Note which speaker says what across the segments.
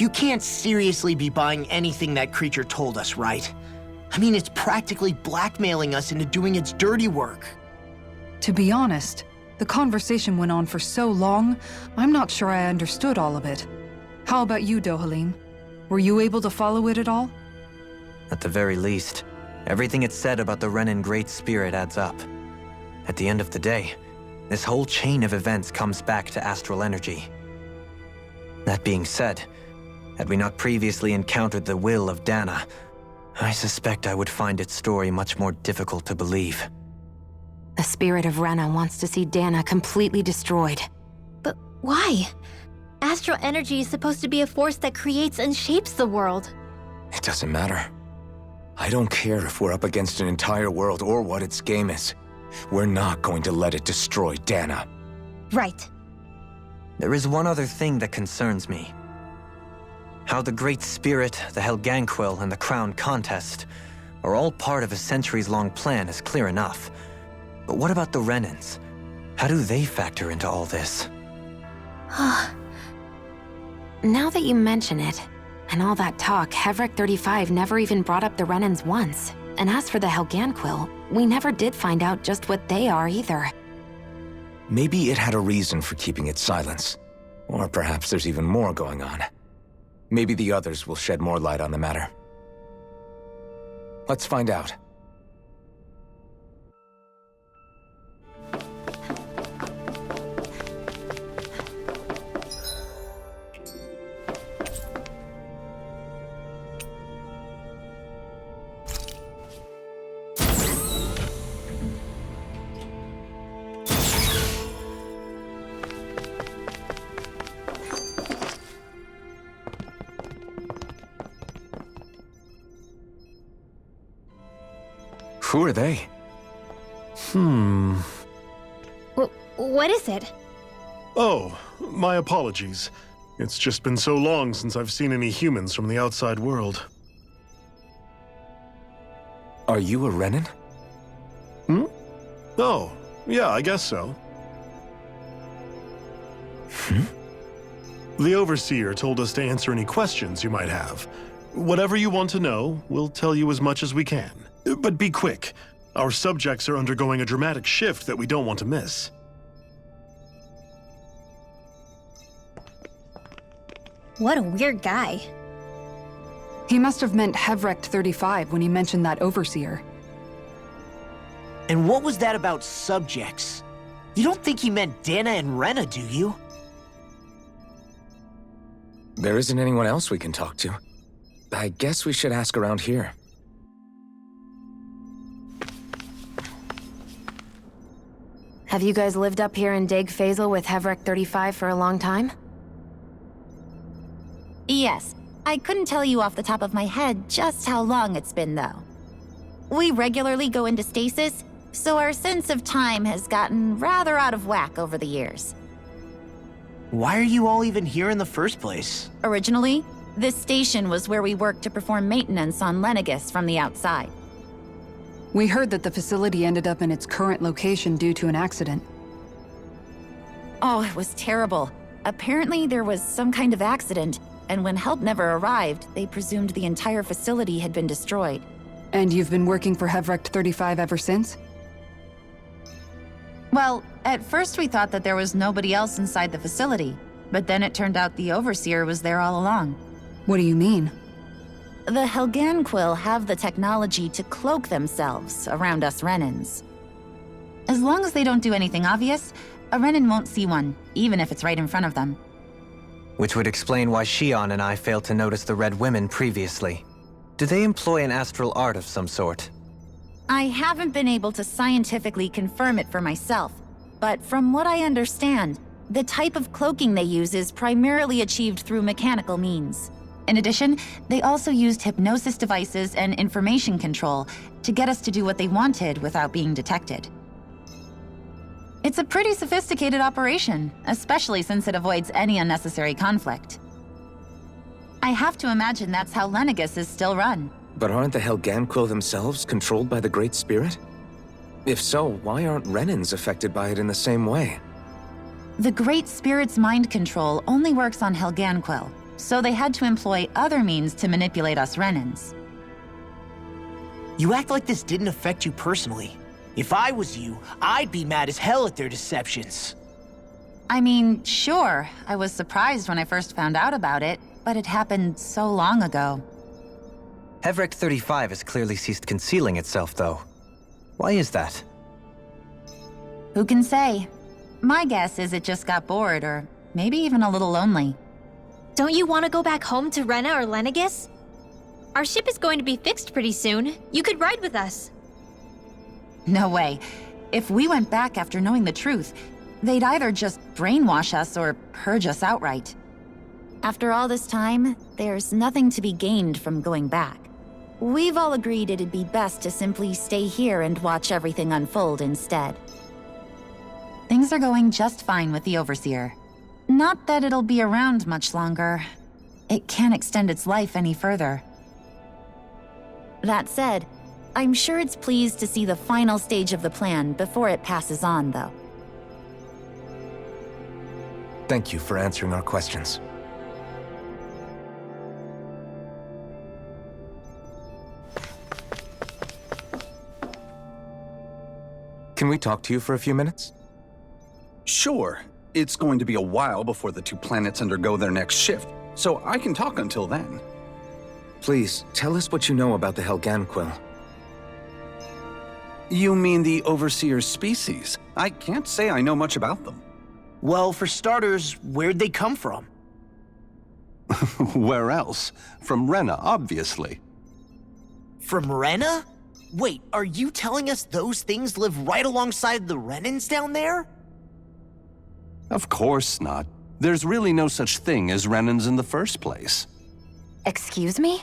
Speaker 1: You can't seriously be buying anything that creature told us, right? I mean, it's practically blackmailing us into doing its dirty work.
Speaker 2: To be honest, the conversation went on for so long, I'm not sure I understood all of it. How about you, Dohalim? Were you able to follow it at all?
Speaker 3: At the very least, everything it said about the Renan Great Spirit adds up. At the end of the day, this whole chain of events comes back to astral energy. That being said, had we not previously encountered the will of Dana, I suspect I would find its story much more difficult to believe.
Speaker 4: The spirit of Rena wants to see Dana completely destroyed.
Speaker 5: But why? Astral energy is supposed to be a force that creates and shapes the world.
Speaker 6: It doesn't matter. I don't care if we're up against an entire world or what its game is. We're not going to let it destroy Dana.
Speaker 5: Right.
Speaker 3: There is one other thing that concerns me. How the Great Spirit, the Helganquil, and the Crown Contest are all part of a centuries-long plan is clear enough. But what about the Renans? How do they factor into all this?
Speaker 4: Now that you mention it, and all that talk, Hevrik 35 never even brought up the Renans once. And as for the Helganquil, we never did find out just what they are either.
Speaker 6: Maybe it had a reason for keeping its silence. Or perhaps there's even more going on. Maybe the others will shed more light on the matter. Let's find out. Who are they?
Speaker 5: What is it?
Speaker 7: Oh, my apologies. It's just been so long since I've seen any humans from the outside world.
Speaker 6: Are you a Renan?
Speaker 7: Oh, yeah, I guess so. The Overseer told us to answer any questions you might have. Whatever you want to know, we'll tell you as much as we can. But be quick. Our subjects are undergoing a dramatic shift that we don't want to miss.
Speaker 5: What a weird guy.
Speaker 2: He must have meant Hevrik 35 when he mentioned that Overseer.
Speaker 1: And what was that about subjects? You don't think he meant Dana and Rena, do you?
Speaker 6: There isn't anyone else we can talk to. I guess we should ask around here.
Speaker 4: Have you guys lived up here in Daeg Faisal with Hevrik 35 for a long time?
Speaker 8: Yes. I couldn't tell you off the top of my head just how long it's been, though. We regularly go into stasis, so our sense of time has gotten rather out of whack over the years.
Speaker 1: Why are you all even here in the first place?
Speaker 8: Originally, this station was where we worked to perform maintenance on Lenegis from the outside.
Speaker 2: We heard that the facility ended up in its current location due to an accident.
Speaker 8: Oh, it was terrible. Apparently there was some kind of accident, and when help never arrived, they presumed the entire facility had been destroyed.
Speaker 2: And you've been working for Hevrik 35 ever since?
Speaker 8: Well, at first we thought that there was nobody else inside the facility, but then it turned out the Overseer was there all along.
Speaker 2: What do you mean?
Speaker 8: The Helganquil have the technology to cloak themselves around us Renans. As long as they don't do anything obvious, a Renan won't see one, even if it's right in front of them.
Speaker 3: Which would explain why Shion and I failed to notice the Red Women previously. Do they employ an astral art of some sort?
Speaker 8: I haven't been able to scientifically confirm it for myself, but from what I understand, the type of cloaking they use is primarily achieved through mechanical means. In addition, they also used hypnosis devices and information control to get us to do what they wanted without being detected. It's a pretty sophisticated operation, especially since it avoids any unnecessary conflict. I have to imagine that's how Lenegis is still run.
Speaker 6: But aren't the Helganquil themselves controlled by the Great Spirit? If so, why aren't Renans affected by it in the same way?
Speaker 8: The Great Spirit's mind control only works on Helganquil, so they had to employ other means to manipulate us Renans.
Speaker 1: You act like this didn't affect you personally. If I was you, I'd be mad as hell at their deceptions.
Speaker 8: I mean, sure, I was surprised when I first found out about it, but it happened so long ago.
Speaker 3: Hevric 35 has clearly ceased concealing itself, though. Why is that?
Speaker 8: Who can say? My guess is it just got bored, or maybe even a little lonely.
Speaker 5: Don't you want to go back home to Rena or Lenegis? Our ship is going to be fixed pretty soon. You could ride with us.
Speaker 8: No way. If we went back after knowing the truth, they'd either just brainwash us or purge us outright. After all this time, there's nothing to be gained from going back. We've all agreed it'd be best to simply stay here and watch everything unfold instead. Things are going just fine with the Overseer. Not that it'll be around much longer. It can't extend its life any further. That said, I'm sure it's pleased to see the final stage of the plan before it passes on, though.
Speaker 6: Thank you for answering our questions. Can we talk to you for a few minutes?
Speaker 9: Sure. It's going to be a while before the two planets undergo their next shift, so I can talk until then.
Speaker 6: Please, tell us what you know about the Helganquil.
Speaker 9: You mean the Overseer's species? I can't say I know much about them.
Speaker 1: Well, for starters, where'd they come from?
Speaker 9: Where else? From Rena, obviously.
Speaker 1: From Rena? Wait, are you telling us those things live right alongside the Renans down there?
Speaker 9: Of course not. There's really no such thing as Renans in the first place.
Speaker 4: Excuse me?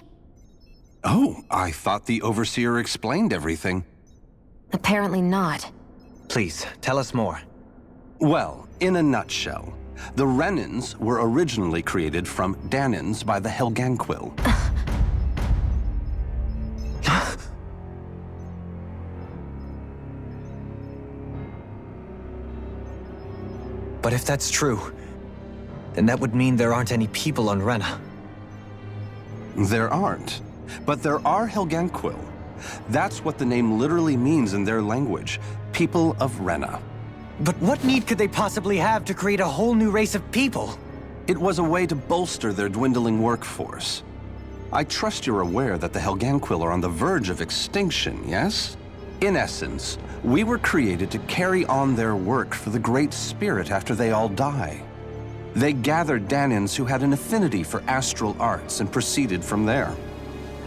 Speaker 9: Oh, I thought the Overseer explained everything.
Speaker 4: Apparently not.
Speaker 3: Please, tell us more.
Speaker 9: Well, in a nutshell, the Renans were originally created from Danans by the Helganquil.
Speaker 3: But if that's true, then that would mean there aren't any people on Rena.
Speaker 9: There aren't, but there are Helganquil. That's what the name literally means in their language, people of Rena.
Speaker 3: But what need could they possibly have to create a whole new race of people?
Speaker 9: It was a way to bolster their dwindling workforce. I trust you're aware that the Helganquil are on the verge of extinction, yes? In essence, we were created to carry on their work for the Great Spirit after they all die. They gathered Danans who had an affinity for astral arts and proceeded from there.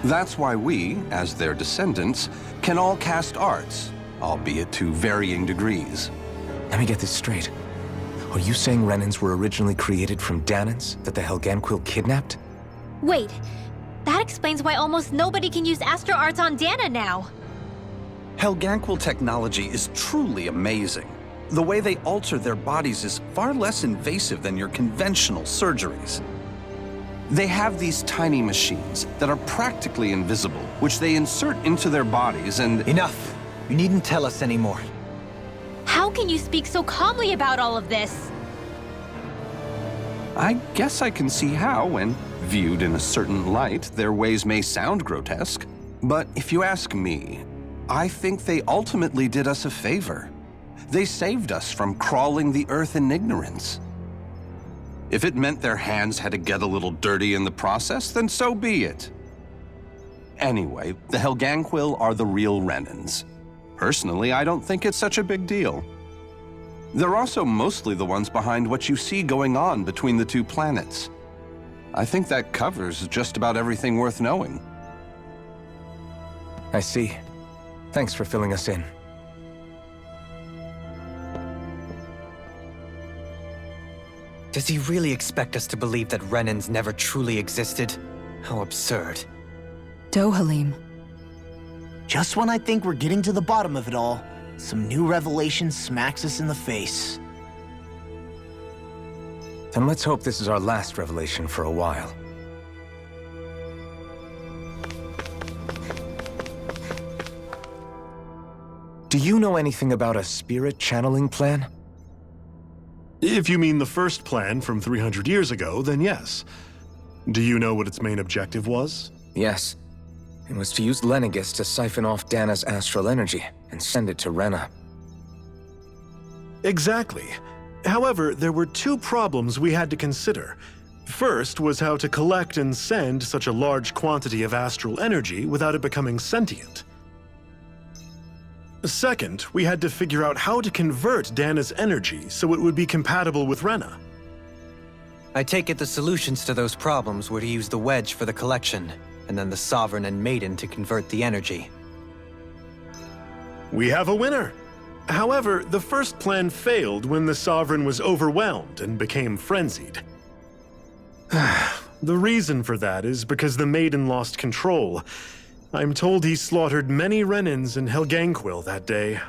Speaker 9: That's why we, as their descendants, can all cast arts, albeit to varying degrees.
Speaker 6: Let me get this straight. Are you saying Renans were originally created from Danans that the Helganquil kidnapped?
Speaker 5: Wait, that explains why almost nobody can use Astro Arts on Dana now.
Speaker 9: Helganquil technology is truly amazing. The way they alter their bodies is far less invasive than your conventional surgeries. They have these tiny machines that are practically invisible, which they insert into their bodies and—
Speaker 3: Enough! You needn't tell us anymore.
Speaker 5: How can you speak so calmly about all of this?
Speaker 9: I guess I can see how, when viewed in a certain light, their ways may sound grotesque. But if you ask me, I think they ultimately did us a favor. They saved us from crawling the earth in ignorance. If it meant their hands had to get a little dirty in the process, then so be it. Anyway, the Helganquil are the real Renans. Personally, I don't think it's such a big deal. They're also mostly the ones behind what you see going on between the two planets. I think that covers just about everything worth knowing.
Speaker 6: I see. Thanks for filling us in.
Speaker 3: Does he really expect us to believe that Renans never truly existed? How absurd.
Speaker 2: Dohalim.
Speaker 1: Just when I think we're getting to the bottom of it all, some new revelation smacks us in the face.
Speaker 6: Then let's hope this is our last revelation for a while. Do you know anything about a spirit channeling plan?
Speaker 7: If you mean the first plan from 300 years ago, then yes. Do you know what its main objective was?
Speaker 6: Yes. It was to use Lenegis to siphon off Dana's astral energy and send it to Rena.
Speaker 7: Exactly. However, there were two problems we had to consider. First was how to collect and send such a large quantity of astral energy without it becoming sentient. Second, we had to figure out how to convert Dana's energy so it would be compatible with Rena.
Speaker 3: I take it the solutions to those problems were to use the wedge for the collection, and then the Sovereign and Maiden to convert the energy.
Speaker 7: We have a winner! However, the first plan failed when the Sovereign was overwhelmed and became frenzied. The reason for that is because the Maiden lost control. I'm told he slaughtered many Renans in Helganquil that day.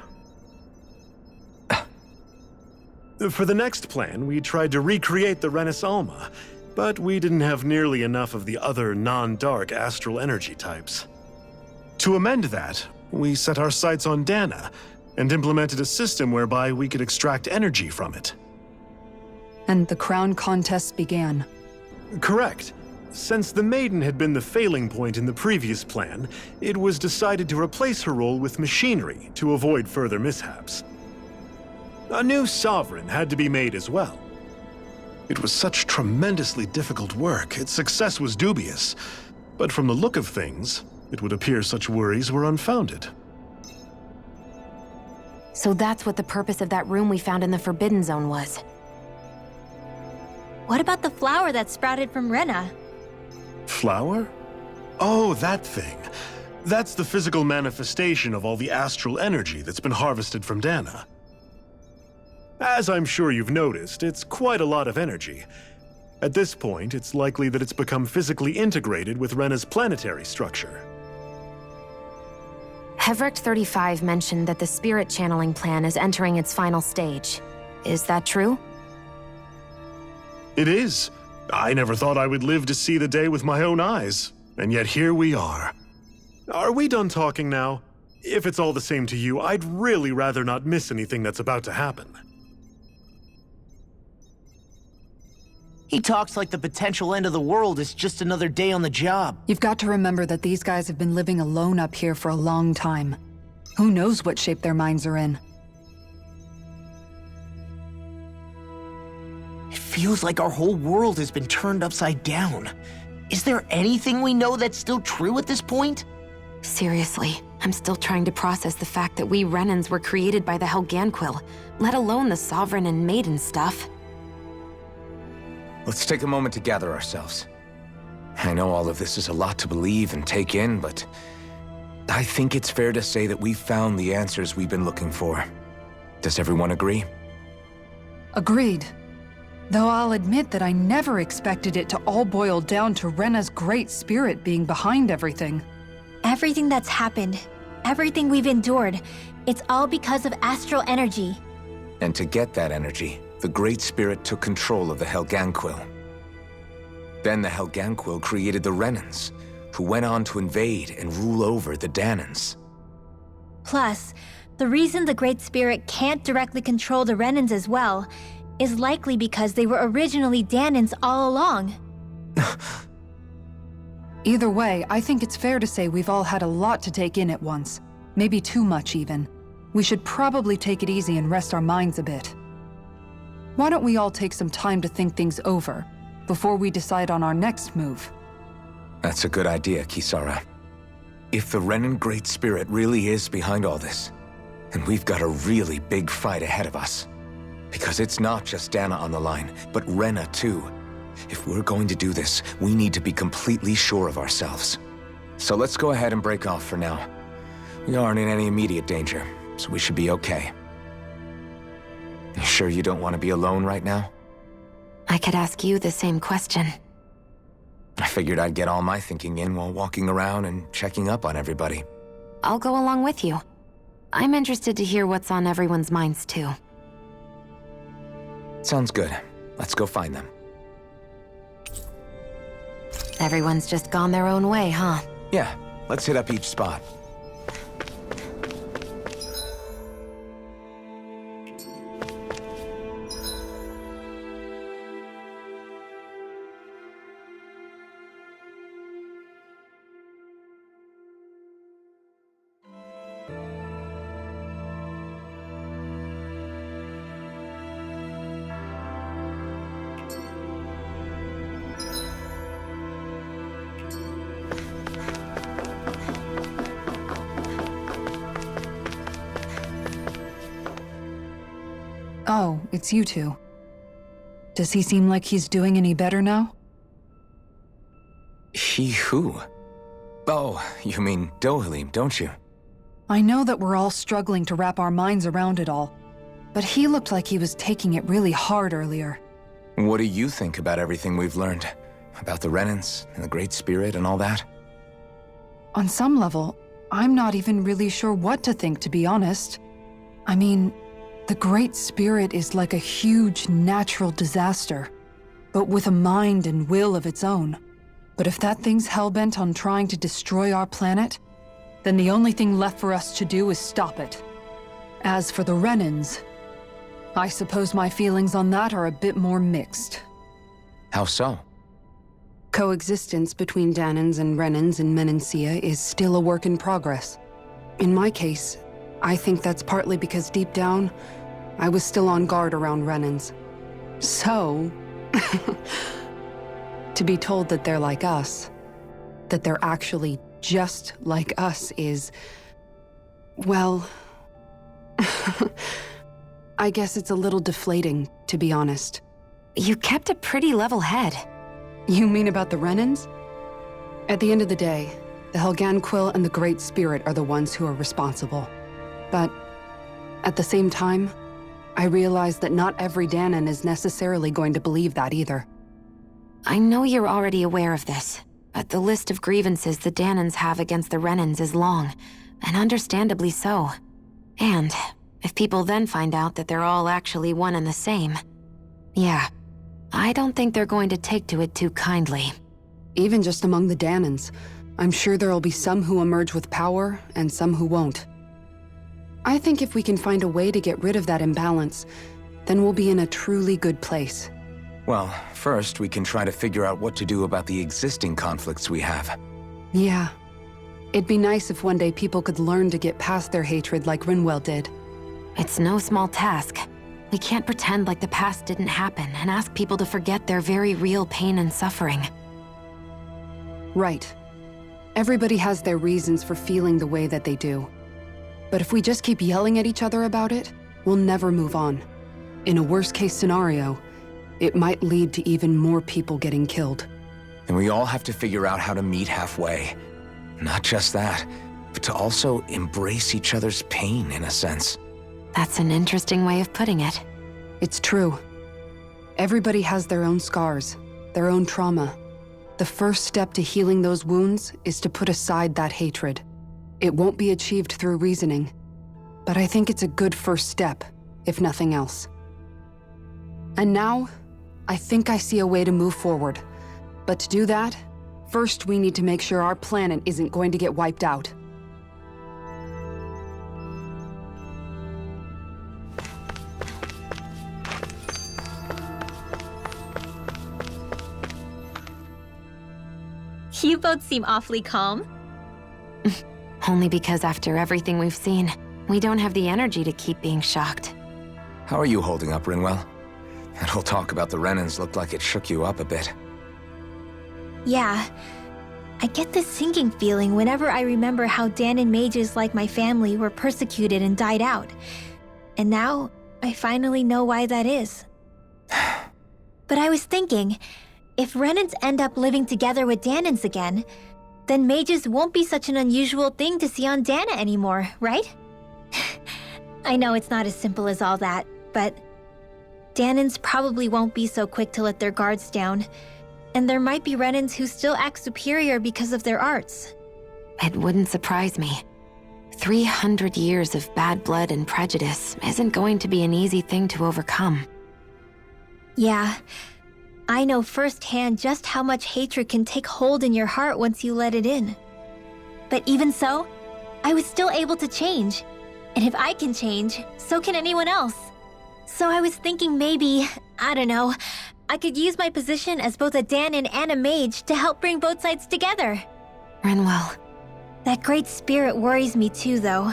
Speaker 7: For the next plan, we tried to recreate the Renis Alma, but we didn't have nearly enough of the other non-dark astral energy types. To amend that, we set our sights on Dana, and implemented a system whereby we could extract energy from it.
Speaker 2: And the crown contest began.
Speaker 7: Correct. Since the Maiden had been the failing point in the previous plan, it was decided to replace her role with machinery to avoid further mishaps. A new Sovereign had to be made as well. It was such tremendously difficult work, its success was dubious. But from the look of things, it would appear such worries were unfounded.
Speaker 4: So that's what the purpose of that room we found in the Forbidden Zone was.
Speaker 5: What about the flower that sprouted from Rena?
Speaker 7: Flower? Oh, that thing. That's the physical manifestation of all the astral energy that's been harvested from Dana. As I'm sure you've noticed, it's quite a lot of energy. At this point, it's likely that it's become physically integrated with Rena's planetary structure.
Speaker 4: Heverick 35 mentioned that the spirit channeling plan is entering its final stage. Is that true?
Speaker 7: It is. I never thought I would live to see the day with my own eyes, and yet here we are. Are we done talking now? If it's all the same to you, I'd really rather not miss anything that's about to happen.
Speaker 1: He talks like the potential end of the world is just another day on the job.
Speaker 2: You've got to remember that these guys have been living alone up here for a long time. Who knows what shape their minds are in?
Speaker 1: It feels like our whole world has been turned upside down. Is there anything we know that's still true at this point?
Speaker 4: Seriously, I'm still trying to process the fact that we Renans were created by the Helganquil, let alone the Sovereign and Maiden stuff.
Speaker 6: Let's take a moment to gather ourselves. I know all of this is a lot to believe and take in, but I think it's fair to say that we've found the answers we've been looking for. Does everyone agree?
Speaker 2: Agreed. Though I'll admit that I never expected it to all boil down to Rena's great spirit being behind everything.
Speaker 5: Everything that's happened, everything we've endured, it's all because of astral energy.
Speaker 6: And to get that energy, the Great Spirit took control of the Helganquil. Then the Helganquil created the Renans, who went on to invade and rule over the Danans.
Speaker 5: Plus, the reason the Great Spirit can't directly control the Renans as well is likely because they were originally Danans all along.
Speaker 2: Either way, I think it's fair to say we've all had a lot to take in at once. Maybe too much, even. We should probably take it easy and rest our minds a bit. Why don't we all take some time to think things over, before we decide on our next move?
Speaker 6: That's a good idea, Kisara. If the Renan Great Spirit really is behind all this, then we've got a really big fight ahead of us. Because it's not just Dana on the line, but Rena too. If we're going to do this, we need to be completely sure of ourselves. So let's go ahead and break off for now. We aren't in any immediate danger, so we should be okay. You sure you don't want to be alone right now?
Speaker 4: I could ask you the same question.
Speaker 6: I figured I'd get all my thinking in while walking around and checking up on everybody.
Speaker 4: I'll go along with you. I'm interested to hear what's on everyone's minds too.
Speaker 6: Sounds good. Let's go find them.
Speaker 4: Everyone's just gone their own way, huh?
Speaker 6: Yeah, let's hit up each spot.
Speaker 2: Oh, it's you two. Does he seem like he's doing any better now?
Speaker 6: He who? Oh, you mean Dohalim, don't you?
Speaker 2: I know that we're all struggling to wrap our minds around it all, but he looked like he was taking it really hard earlier.
Speaker 6: What do you think about everything we've learned? About the Renans and the Great Spirit and all that?
Speaker 2: On some level, I'm not even really sure what to think, to be honest. I mean, the Great Spirit is like a huge natural disaster, but with a mind and will of its own. But if that thing's hellbent on trying to destroy our planet, then the only thing left for us to do is stop it. As for the Renans, I suppose my feelings on that are a bit more mixed.
Speaker 6: How so?
Speaker 10: Coexistence between Dahnans and Renans in Menancia is still a work in progress. In my case, I think that's partly because deep down, I was still on guard around Renans. So, to be told that they're like us, that they're actually just like us is, well, I guess it's a little deflating, to be honest.
Speaker 4: You kept a pretty level head.
Speaker 10: You mean about the Renans? At the end of the day, the Helganquil and the Great Spirit are the ones who are responsible. But at the same time, I realize that not every Dahnan is necessarily going to believe that either.
Speaker 4: I know you're already aware of this, but the list of grievances the Dahnans have against the Renans is long, and understandably so. And if people then find out that they're all actually one and the same, yeah, I don't think they're going to take to it too kindly.
Speaker 10: Even just among the Dahnans, I'm sure there'll be some who emerge with power and some who won't. I think if we can find a way to get rid of that imbalance, then we'll be in a truly good place.
Speaker 6: Well, first we can try to figure out what to do about the existing conflicts we have.
Speaker 10: Yeah. It'd be nice if one day people could learn to get past their hatred like Rinwell did.
Speaker 4: It's no small task. We can't pretend like the past didn't happen and ask people to forget their very real pain and suffering.
Speaker 10: Right. Everybody has their reasons for feeling the way that they do. But if we just keep yelling at each other about it, we'll never move on. In a worst-case scenario, it might lead to even more people getting killed.
Speaker 6: And we all have to figure out how to meet halfway. Not just that, but to also embrace each other's pain, in a sense.
Speaker 4: That's an interesting way of putting it.
Speaker 10: It's true. Everybody has their own scars, their own trauma. The first step to healing those wounds is to put aside that hatred. It won't be achieved through reasoning, but I think it's a good first step, if nothing else. And now, I think I see a way to move forward. But to do that, first we need to make sure our planet isn't going to get wiped out.
Speaker 5: You both seem awfully calm.
Speaker 4: Only because after everything we've seen, we don't have the energy to keep being shocked.
Speaker 6: How are you holding up, Rinwell? That whole talk about the Renans looked like it shook you up a bit.
Speaker 5: Yeah. I get this sinking feeling whenever I remember how Dahnan mages like my family were persecuted and died out. And now, I finally know why that is. But I was thinking, if Renans end up living together with Dahnans again, then mages won't be such an unusual thing to see on Dahna anymore, right? I know it's not as simple as all that, but Dahnans probably won't be so quick to let their guards down, and there might be Renans who still act superior because of their arts.
Speaker 4: It wouldn't surprise me. 300 years of bad blood and prejudice isn't going to be an easy thing to overcome.
Speaker 5: Yeah. I know firsthand just how much hatred can take hold in your heart once you let it in. But even so, I was still able to change. And if I can change, so can anyone else. So I was thinking maybe, I don't know, I could use my position as both a Dahnan and a mage to help bring both sides together.
Speaker 4: Rinwell.
Speaker 5: That great spirit worries me too, though.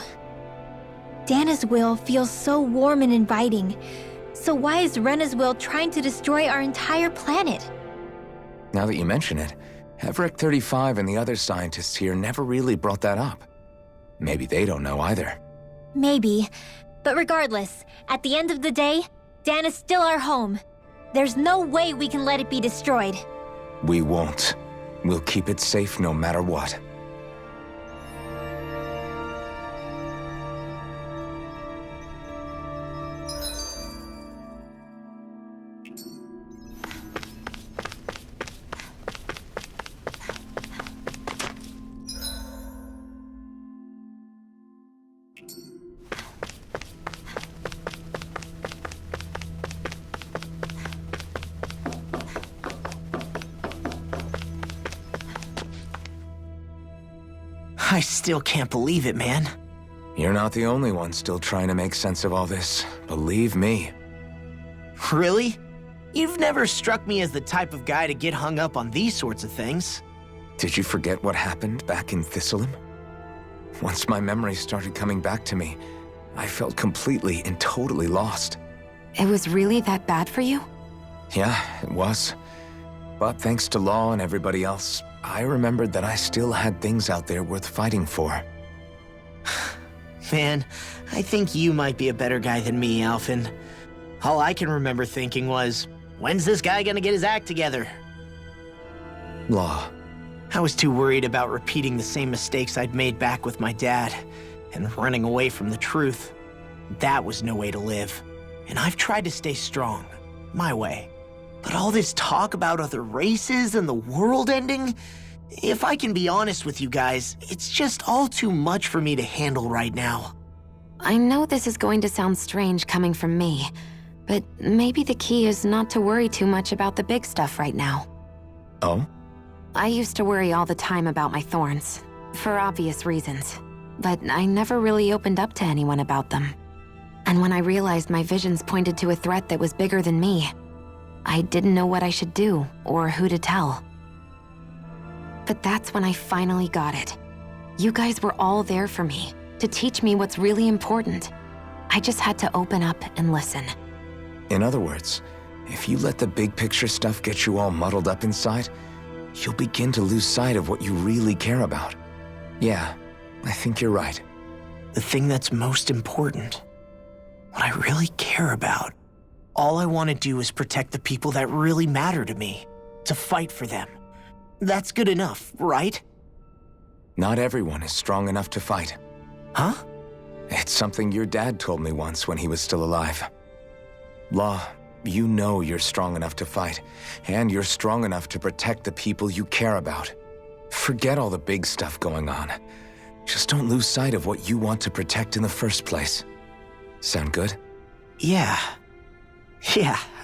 Speaker 5: Dahna's will feels so warm and inviting. So why is Rena's will trying to destroy our entire planet?
Speaker 6: Now that you mention it, Heverick 35 and the other scientists here never really brought that up. Maybe they don't know either.
Speaker 5: Maybe. But regardless, at the end of the day, Dan is still our home. There's no way we can let it be destroyed.
Speaker 6: We won't. We'll keep it safe no matter what.
Speaker 1: I still can't believe it, man.
Speaker 6: You're not the only one still trying to make sense of all this. Believe me.
Speaker 1: Really? You've never struck me as the type of guy to get hung up on these sorts of things.
Speaker 6: Did you forget what happened back in Thistleum? Once my memory started coming back to me, I felt completely and totally lost.
Speaker 4: It was really that bad for you?
Speaker 6: Yeah, it was. But thanks to Law and everybody else, I remembered that I still had things out there worth fighting for.
Speaker 1: Man, I think you might be a better guy than me, Alphen. All I can remember thinking was, when's this guy gonna get his act together?
Speaker 6: Law.
Speaker 1: I was too worried about repeating the same mistakes I'd made back with my dad, and running away from the truth. That was no way to live. And I've tried to stay strong, my way. But all this talk about other races and the world ending, if I can be honest with you guys, it's just all too much for me to handle right now.
Speaker 4: I know this is going to sound strange coming from me, but maybe the key is not to worry too much about the big stuff right now.
Speaker 6: Oh?
Speaker 4: I used to worry all the time about my thorns, for obvious reasons, but I never really opened up to anyone about them. And when I realized my visions pointed to a threat that was bigger than me, I didn't know what I should do or who to tell. But that's when I finally got it. You guys were all there for me, to teach me what's really important. I just had to open up and listen.
Speaker 6: In other words, if you let the big picture stuff get you all muddled up inside, you'll begin to lose sight of what you really care about. Yeah, I think you're right.
Speaker 1: The thing that's most important, what I really care about. All I want to do is protect the people that really matter to me, to fight for them. That's good enough, right?
Speaker 6: Not everyone is strong enough to fight.
Speaker 1: Huh?
Speaker 6: It's something your dad told me once when he was still alive. Law, you know you're strong enough to fight, and you're strong enough to protect the people you care about. Forget all the big stuff going on. Just don't lose sight of what you want to protect in the first place. Sound good?
Speaker 1: Yeah,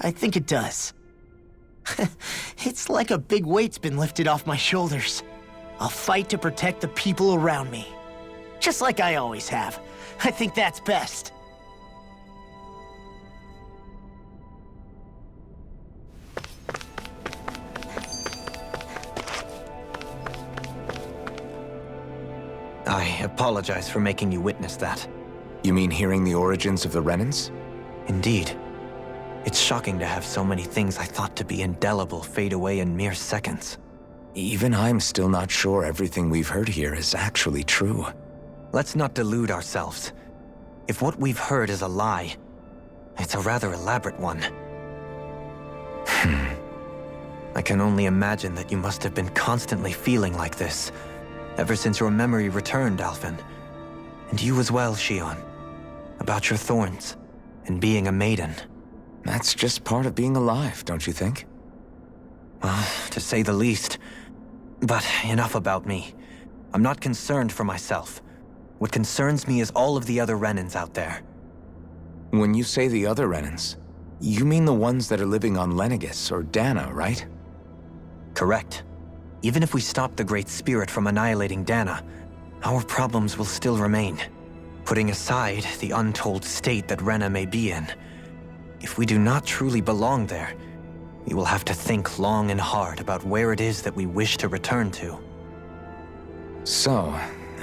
Speaker 1: I think it does. It's like a big weight's been lifted off my shoulders. I'll fight to protect the people around me. Just like I always have. I think that's best.
Speaker 3: I apologize for making you witness that.
Speaker 6: You mean hearing the origins of the Renans?
Speaker 3: Indeed. It's shocking to have so many things I thought to be indelible fade away in mere seconds.
Speaker 6: Even I'm still not sure everything we've heard here is actually true.
Speaker 3: Let's not delude ourselves. If what we've heard is a lie, it's a rather elaborate one. I can only imagine that you must have been constantly feeling like this, ever since your memory returned, Alphen. And you as well, Shionne. About your thorns, and being a maiden.
Speaker 6: That's just part of being alive, don't you think?
Speaker 3: Well, to say the least. But enough about me. I'm not concerned for myself. What concerns me is all of the other Renans out there.
Speaker 6: When you say the other Renans, you mean the ones that are living on Lenegis or Dana, right?
Speaker 3: Correct. Even if we stop the Great Spirit from annihilating Dana, our problems will still remain. Putting aside the untold state that Rena may be in, if we do not truly belong there, we will have to think long and hard about where it is that we wish to return to.
Speaker 6: So,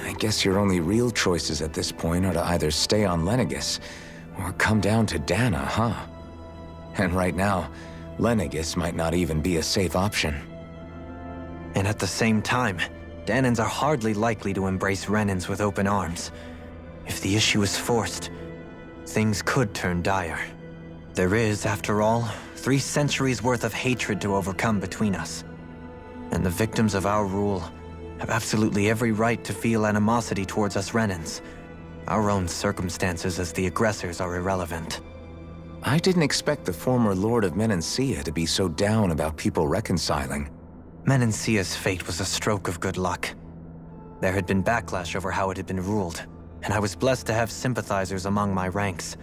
Speaker 6: I guess your only real choices at this point are to either stay on Lenegis or come down to Dana, huh? And right now, Lenegis might not even be a safe option.
Speaker 3: And at the same time, Danans are hardly likely to embrace Renans with open arms. If the issue is forced, things could turn dire. There is, after all, 3 centuries worth of hatred to overcome between us. And the victims of our rule have absolutely every right to feel animosity towards us Renans. Our own circumstances as the aggressors are irrelevant.
Speaker 6: I didn't expect the former Lord of Menancia to be so down about people reconciling.
Speaker 3: Menancia's fate was a stroke of good luck. There had been backlash over how it had been ruled, and I was blessed to have sympathizers among my ranks.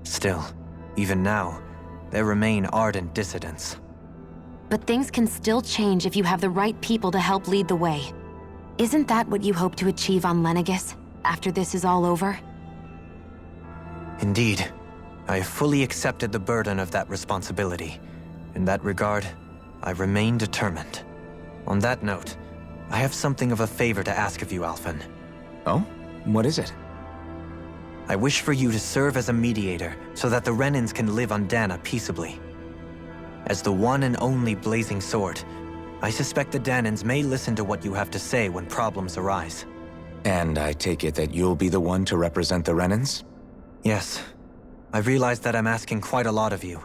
Speaker 3: Still, even now, there remain ardent dissidents.
Speaker 4: But things can still change if you have the right people to help lead the way. Isn't that what you hope to achieve on Lenegis, after this is all over?
Speaker 3: Indeed. I have fully accepted the burden of that responsibility. In that regard, I remain determined. On that note, I have something of a favor to ask of you, Alphen.
Speaker 6: Oh? What is it?
Speaker 3: I wish for you to serve as a mediator so that the Renans can live on Dana peaceably. As the one and only Blazing Sword, I suspect the Danans may listen to what you have to say when problems arise.
Speaker 6: And I take it that you'll be the one to represent the Renans?
Speaker 3: Yes. I realize that I'm asking quite a lot of you.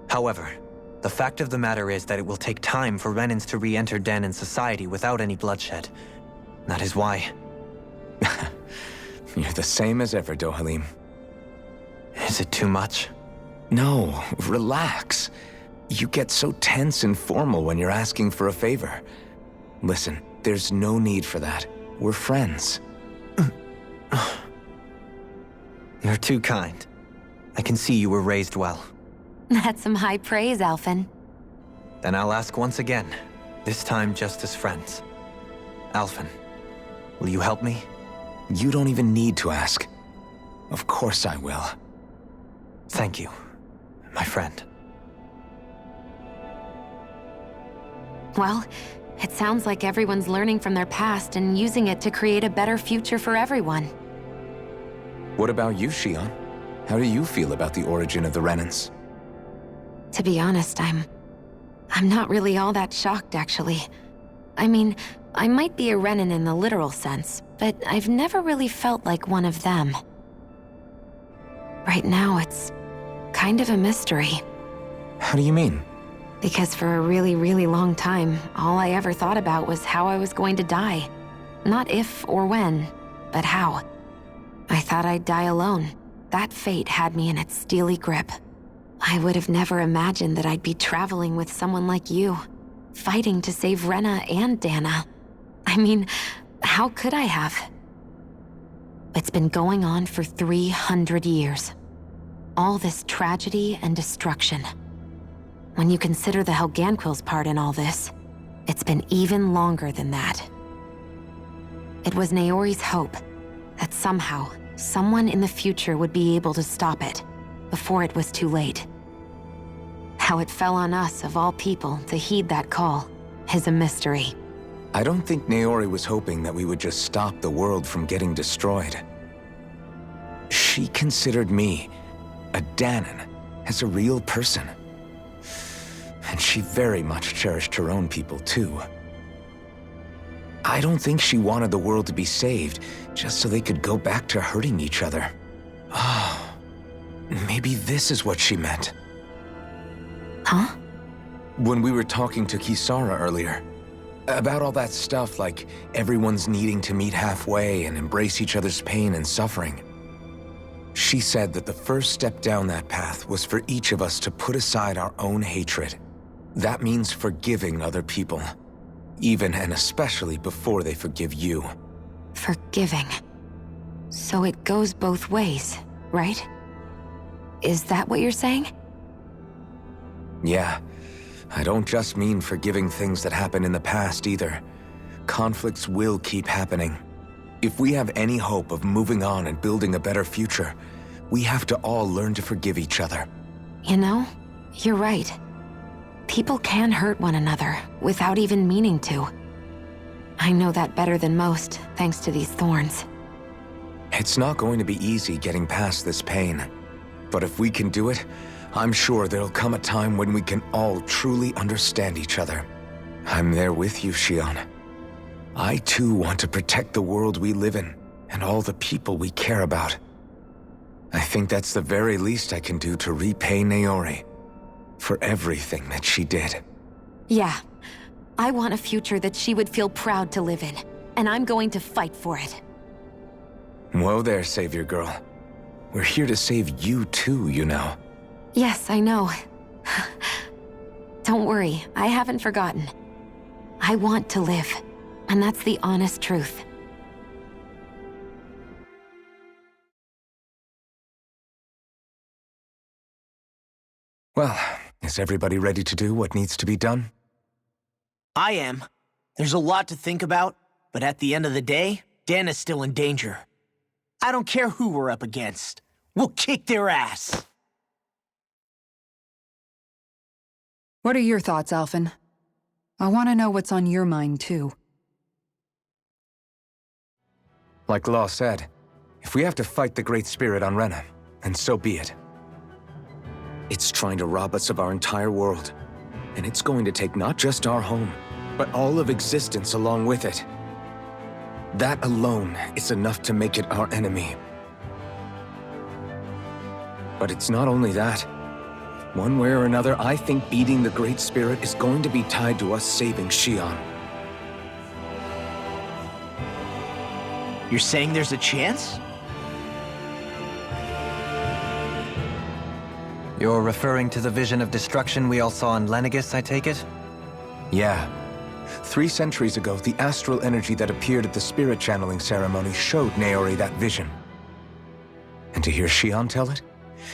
Speaker 3: However, the fact of the matter is that it will take time for Renans to re-enter Danan society without any bloodshed. That is why.
Speaker 6: You're the same as ever, Dohalim.
Speaker 3: Is it too much?
Speaker 6: No, relax. You get so tense and formal when you're asking for a favor. Listen, there's no need for that. We're friends.
Speaker 3: You're too kind. I can see you were raised well.
Speaker 4: That's some high praise, Alphen.
Speaker 3: Then I'll ask once again, this time just as friends. Alphen, will you help me?
Speaker 6: You don't even need to ask. Of course I will.
Speaker 3: Thank you, my friend.
Speaker 4: Well, it sounds like everyone's learning from their past and using it to create a better future for everyone.
Speaker 6: What about you, Shionne? How do you feel about the origin of the Renans?
Speaker 4: To be honest, I'm not really all that shocked, actually. I mean, I might be a Renan in the literal sense, but I've never really felt like one of them. Right now, it's kind of a mystery.
Speaker 6: How do you mean?
Speaker 4: Because for a really, really long time, all I ever thought about was how I was going to die. Not if or when, but how. I thought I'd die alone. That fate had me in its steely grip. I would have never imagined that I'd be traveling with someone like you, fighting to save Rena and Dana. I mean, how could I have? It's been going on for 300 years. All this tragedy and destruction. When you consider the Helganquil's part in all this, it's been even longer than that. It was Naori's hope that somehow, someone in the future would be able to stop it before it was too late. How it fell on us, of all people, to heed that call is a mystery.
Speaker 6: I don't think Naori was hoping that we would just stop the world from getting destroyed. She considered me, a Danan, as a real person. And she very much cherished her own people, too. I don't think she wanted the world to be saved just so they could go back to hurting each other. Oh, maybe this is what she meant.
Speaker 4: Huh?
Speaker 6: When we were talking to Kisara earlier, about all that stuff like everyone's needing to meet halfway and embrace each other's pain and suffering. She said that the first step down that path was for each of us to put aside our own hatred. That means forgiving other people, even and especially before they forgive you.
Speaker 4: Forgiving. So it goes both ways, right? Is that what you're saying?
Speaker 6: Yeah. I don't just mean forgiving things that happened in the past either. Conflicts will keep happening. If we have any hope of moving on and building a better future, we have to all learn to forgive each other.
Speaker 4: You know, you're right. People can hurt one another without even meaning to. I know that better than most, thanks to these thorns.
Speaker 6: It's not going to be easy getting past this pain. But if we can do it, I'm sure there'll come a time when we can all truly understand each other. I'm there with you, Shionne. I too want to protect the world we live in, and all the people we care about. I think that's the very least I can do to repay Naori for everything that she did.
Speaker 4: Yeah. I want a future that she would feel proud to live in, and I'm going to fight for it.
Speaker 6: Whoa there, Savior Girl. We're here to save you too, you know.
Speaker 4: Yes, I know. Don't worry, I haven't forgotten. I want to live, and that's the honest truth.
Speaker 6: Well, is everybody ready to do what needs to be done?
Speaker 1: I am. There's a lot to think about, but at the end of the day, Dan is still in danger. I don't care who we're up against. We'll kick their ass.
Speaker 2: What are your thoughts, Alphen? I want to know what's on your mind, too.
Speaker 6: Like Law said, if we have to fight the Great Spirit on Rena, then so be it. It's trying to rob us of our entire world, and it's going to take not just our home, but all of existence along with it. That alone is enough to make it our enemy. But it's not only that. One way or another, I think beating the Great Spirit is going to be tied to us saving Xion.
Speaker 1: You're saying there's a chance?
Speaker 3: You're referring to the vision of destruction we all saw in Lenegis, I take it?
Speaker 6: Yeah. 3 centuries ago, the astral energy that appeared at the spirit channeling ceremony showed Naori that vision. And to hear Xion tell it,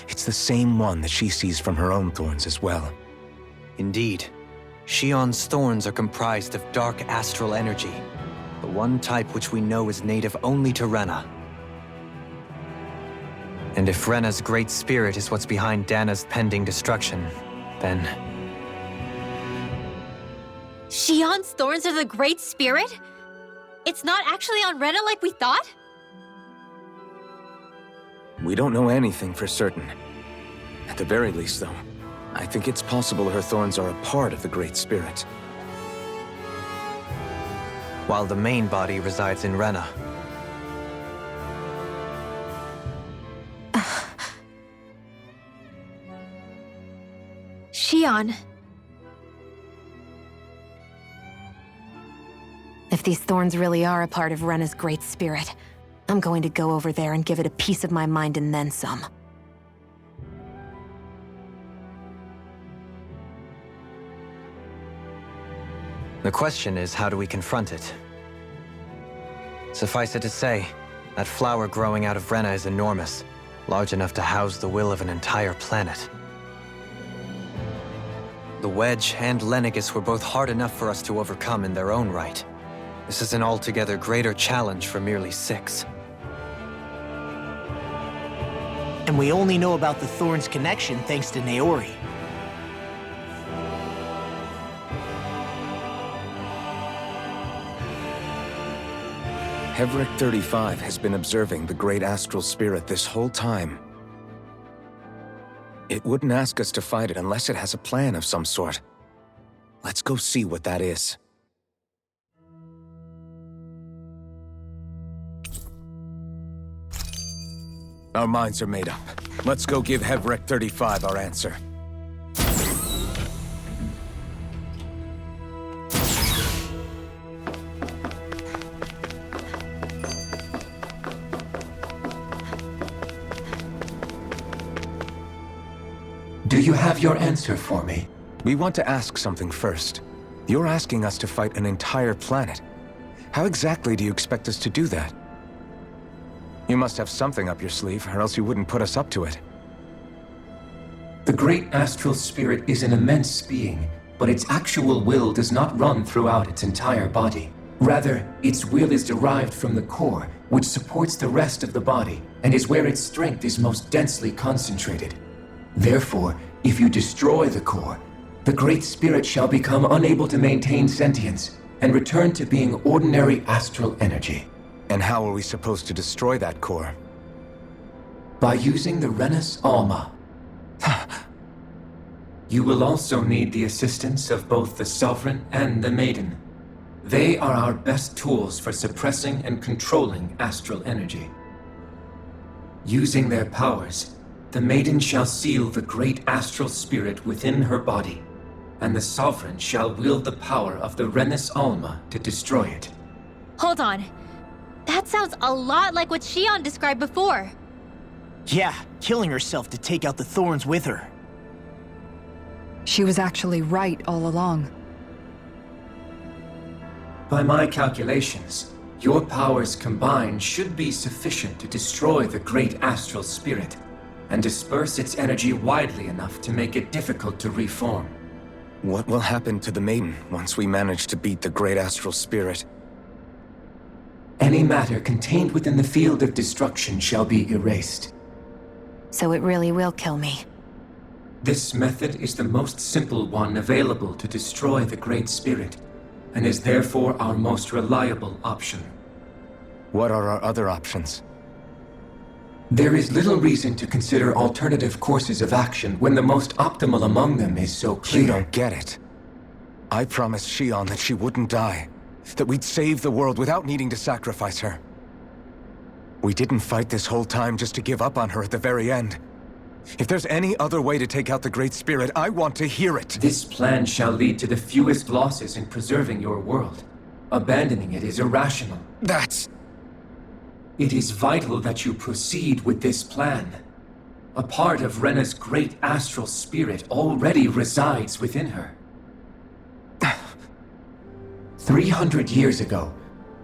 Speaker 6: it's the same one that she sees from her own thorns as well.
Speaker 3: Indeed. Xion's thorns are comprised of dark astral energy, the one type which we know is native only to Rena. And if Rena's great spirit is what's behind Dana's pending destruction, then...
Speaker 5: Xion's thorns are the Great Spirit? It's not actually on Rena like we thought?
Speaker 6: We don't know anything for certain. At the very least, though, I think it's possible her thorns are a part of the Great Spirit.
Speaker 3: While the main body resides in Rena.
Speaker 5: Xion.
Speaker 4: If these thorns really are a part of Rena's great spirit, I'm going to go over there and give it a piece of my mind and then some.
Speaker 3: The question is, how do we confront it? Suffice it to say, that flower growing out of Rena is enormous, large enough to house the will of an entire planet. The Wedge and Lenegis were both hard enough for us to overcome in their own right. This is an altogether greater challenge for merely 6.
Speaker 1: And we only know about the Thorns connection thanks to Naori.
Speaker 6: Hevric 35 has been observing the Great Astral Spirit this whole time. It wouldn't ask us to fight it unless it has a plan of some sort. Let's go see what that is. Our minds are made up. Let's go give Hevric 35 our answer.
Speaker 11: Do you have your answer for me?
Speaker 6: We want to ask something first. You're asking us to fight an entire planet. How exactly do you expect us to do that? You must have something up your sleeve, or else you wouldn't put us up to it.
Speaker 11: The Great Astral Spirit is an immense being, but its actual will does not run throughout its entire body. Rather, its will is derived from the core, which supports the rest of the body, and is where its strength is most densely concentrated. Therefore, if you destroy the core, the Great Spirit shall become unable to maintain sentience, and return to being ordinary astral energy.
Speaker 6: And how are we supposed to destroy that core?
Speaker 11: By using the Renus Alma. You will also need the assistance of both the Sovereign and the Maiden. They are our best tools for suppressing and controlling astral energy. Using their powers, the Maiden shall seal the great astral spirit within her body, and the Sovereign shall wield the power of the Renis Alma to destroy it.
Speaker 5: Hold on. That sounds a lot like what Shion described before.
Speaker 1: Yeah, killing herself to take out the thorns with her.
Speaker 2: She was actually right all along.
Speaker 11: By my calculations, your powers combined should be sufficient to destroy the great astral spirit and disperse its energy widely enough to make it difficult to reform.
Speaker 6: What will happen to the Maiden once we manage to beat the great astral spirit?
Speaker 11: Any matter contained within the field of destruction shall be erased.
Speaker 4: So it really will kill me.
Speaker 11: This method is the most simple one available to destroy the Great Spirit, and is therefore our most reliable option.
Speaker 6: What are our other options?
Speaker 11: There is little reason to consider alternative courses of action when the most optimal among them is so clear.
Speaker 6: You don't get it. I promised Shion that she wouldn't die, that we'd save the world without needing to sacrifice her. We didn't fight this whole time just to give up on her at the very end. If there's any other way to take out the Great Spirit, I want to hear it.
Speaker 11: This plan shall lead to the fewest losses in preserving your world. Abandoning it is irrational.
Speaker 6: That's...
Speaker 11: It is vital that you proceed with this plan. A part of Rena's great astral spirit already resides within her. 300 years ago,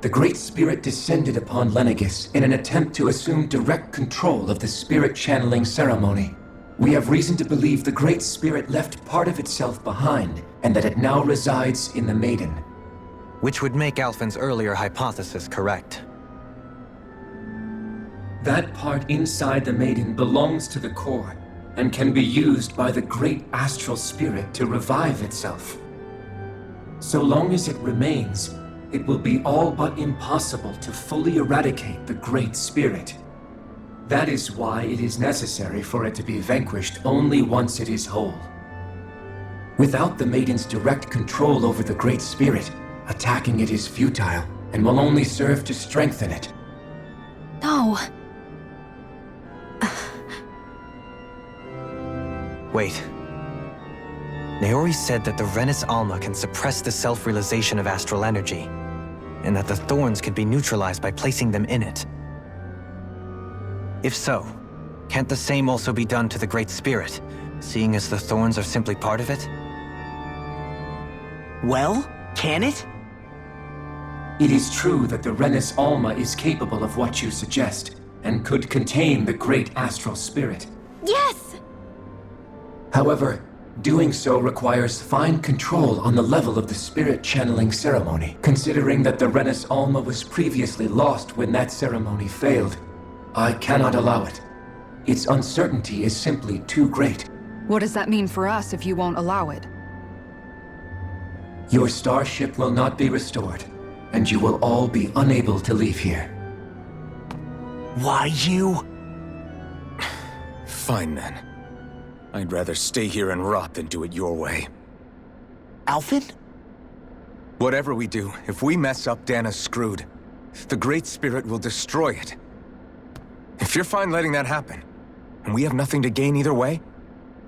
Speaker 11: the Great Spirit descended upon Lenegis in an attempt to assume direct control of the spirit channeling ceremony. We have reason to believe the Great Spirit left part of itself behind, and that it now resides in the Maiden.
Speaker 3: Which would make Alphen's earlier hypothesis correct.
Speaker 11: That part inside the Maiden belongs to the core, and can be used by the great astral spirit to revive itself. So long as it remains, it will be all but impossible to fully eradicate the Great Spirit. That is why it is necessary for it to be vanquished only once it is whole. Without the Maiden's direct control over the Great Spirit, attacking it is futile, and will only serve to strengthen it.
Speaker 5: No.
Speaker 3: Wait. Naori said that the Renis Alma can suppress the self-realization of astral energy, and that the thorns can be neutralized by placing them in it. If so, can't the same also be done to the Great Spirit, seeing as the thorns are simply part of it?
Speaker 1: Well, can it?
Speaker 11: It is true that the Renis Alma is capable of what you suggest, and could contain the great astral spirit.
Speaker 5: Yes!
Speaker 11: However, doing so requires fine control on the level of the spirit channeling ceremony, considering that the Renis Alma was previously lost when that ceremony failed. I cannot allow it. Its uncertainty is simply too great.
Speaker 2: What does that mean for us if you won't allow it?
Speaker 11: Your starship will not be restored, and you will all be unable to leave here.
Speaker 1: Why you?
Speaker 6: Fine then. I'd rather stay here and rot than do it your way.
Speaker 1: Alphen?
Speaker 6: Whatever we do, if we mess up, Dana's screwed. The Great Spirit will destroy it. If you're fine letting that happen, and we have nothing to gain either way,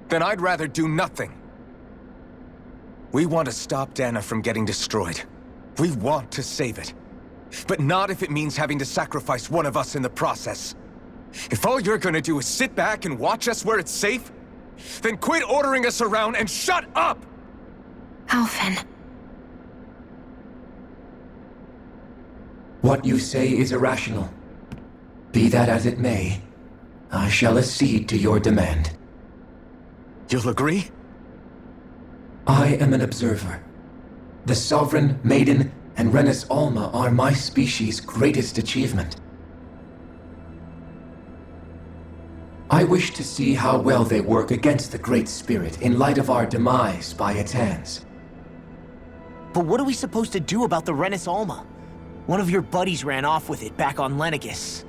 Speaker 6: then I'd rather do nothing. We want to stop Dana from getting destroyed. We want to save it. But not if it means having to sacrifice one of us in the process. If all you're gonna do is sit back and watch us where it's safe, then quit ordering us around and shut up!
Speaker 4: Alphen.
Speaker 11: What you say is irrational. Be that as it may, I shall accede to your demand.
Speaker 6: You'll agree?
Speaker 11: I am an observer. The Sovereign, Maiden, and Renis Alma are my species' greatest achievement. I wish to see how well they work against the Great Spirit in light of our demise by its hands.
Speaker 1: But what are we supposed to do about the Renis Alma? One of your buddies ran off with it back on Lenegis.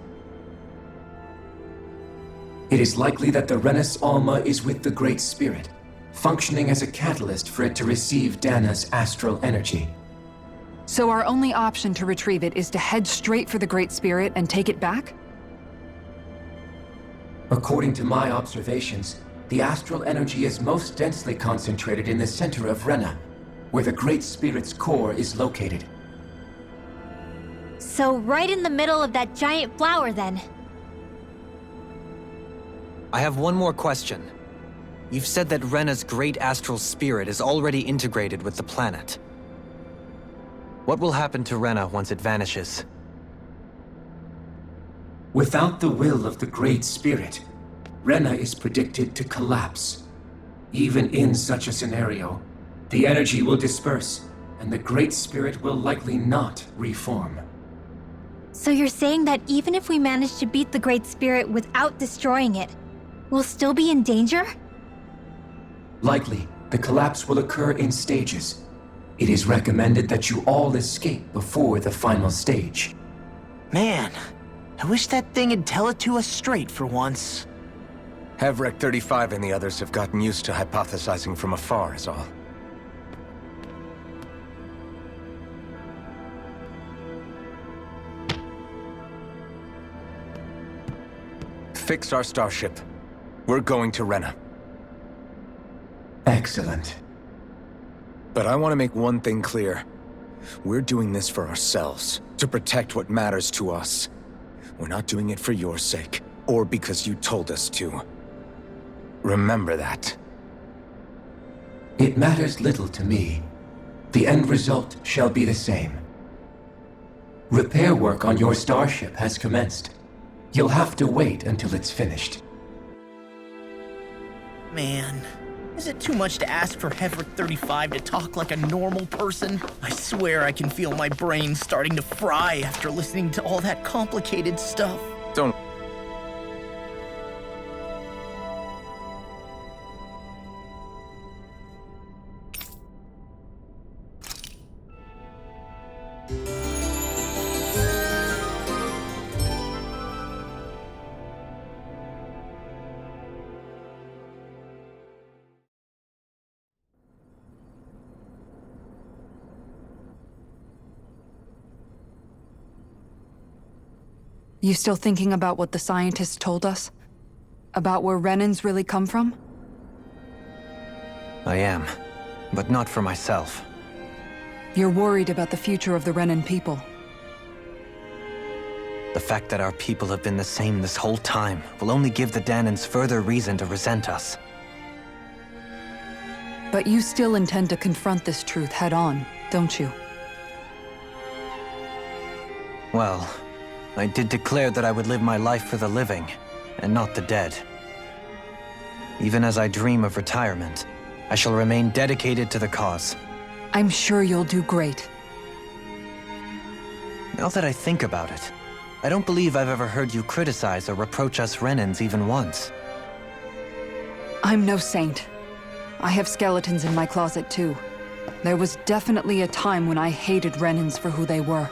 Speaker 11: It is likely that the Renis Alma is with the Great Spirit, functioning as a catalyst for it to receive Dana's astral energy.
Speaker 2: So our only option to retrieve it is to head straight for the Great Spirit and take it back?
Speaker 11: According to my observations, the astral energy is most densely concentrated in the center of Rena, where the Great Spirit's core is located.
Speaker 5: So right in the middle of that giant flower, then.
Speaker 3: I have one more question. You've said that Rena's great astral spirit is already integrated with the planet. What will happen to Rena once it vanishes?
Speaker 11: Without the will of the Great Spirit, Rena is predicted to collapse. Even in such a scenario, the energy will disperse, and the Great Spirit will likely not reform.
Speaker 5: So you're saying that even if we manage to beat the Great Spirit without destroying it, we'll still be in danger?
Speaker 11: Likely, the collapse will occur in stages. It is recommended that you all escape before the final stage.
Speaker 1: Man, I wish that thing would tell it to us straight for once.
Speaker 6: Havrek 35 and the others have gotten used to hypothesizing from afar, is all. Fix our starship. We're going to Rena.
Speaker 11: Excellent.
Speaker 6: But I want to make one thing clear. We're doing this for ourselves, to protect what matters to us. We're not doing it for your sake, or because you told us to. Remember that.
Speaker 11: It matters little to me. The end result shall be the same. Repair work on your starship has commenced. You'll have to wait until it's finished.
Speaker 1: Man, is it too much to ask for Havrek 35 to talk like a normal person? I swear I can feel my brain starting to fry after listening to all that complicated stuff.
Speaker 6: Don't...
Speaker 2: You still thinking about what the scientists told us? About where Renans really come from?
Speaker 3: I am, but not for myself.
Speaker 2: You're worried about the future of the Renan people.
Speaker 3: The fact that our people have been the same this whole time will only give the Dahnans further reason to resent us.
Speaker 2: But you still intend to confront this truth head-on, don't you?
Speaker 3: Well, I did declare that I would live my life for the living, and not the dead. Even as I dream of retirement, I shall remain dedicated to the cause.
Speaker 2: I'm sure you'll do great.
Speaker 3: Now that I think about it, I don't believe I've ever heard you criticize or reproach us Renans even once.
Speaker 2: I'm no saint. I have skeletons in my closet too. There was definitely a time when I hated Renans for who they were.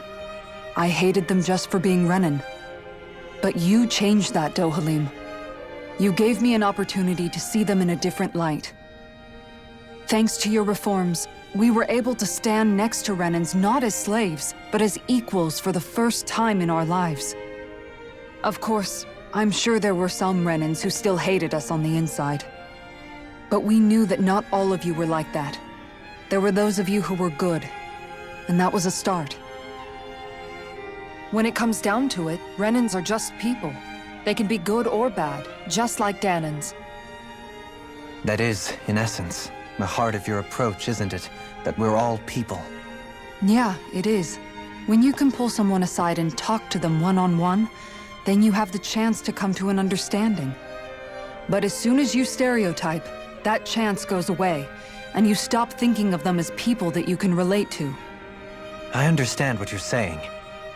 Speaker 2: I hated them just for being Renan. But you changed that, Dohalim. You gave me an opportunity to see them in a different light. Thanks to your reforms, we were able to stand next to Renans not as slaves, but as equals for the first time in our lives. Of course, I'm sure there were some Renans who still hated us on the inside. But we knew that not all of you were like that. There were those of you who were good, and that was a start. When it comes down to it, Renans are just people. They can be good or bad, just like Dahnans.
Speaker 3: That is, in essence, the heart of your approach, isn't it? That we're all people.
Speaker 2: Yeah, it is. When you can pull someone aside and talk to them one-on-one, then you have the chance to come to an understanding. But as soon as you stereotype, that chance goes away, and you stop thinking of them as people that you can relate to.
Speaker 3: I understand what you're saying,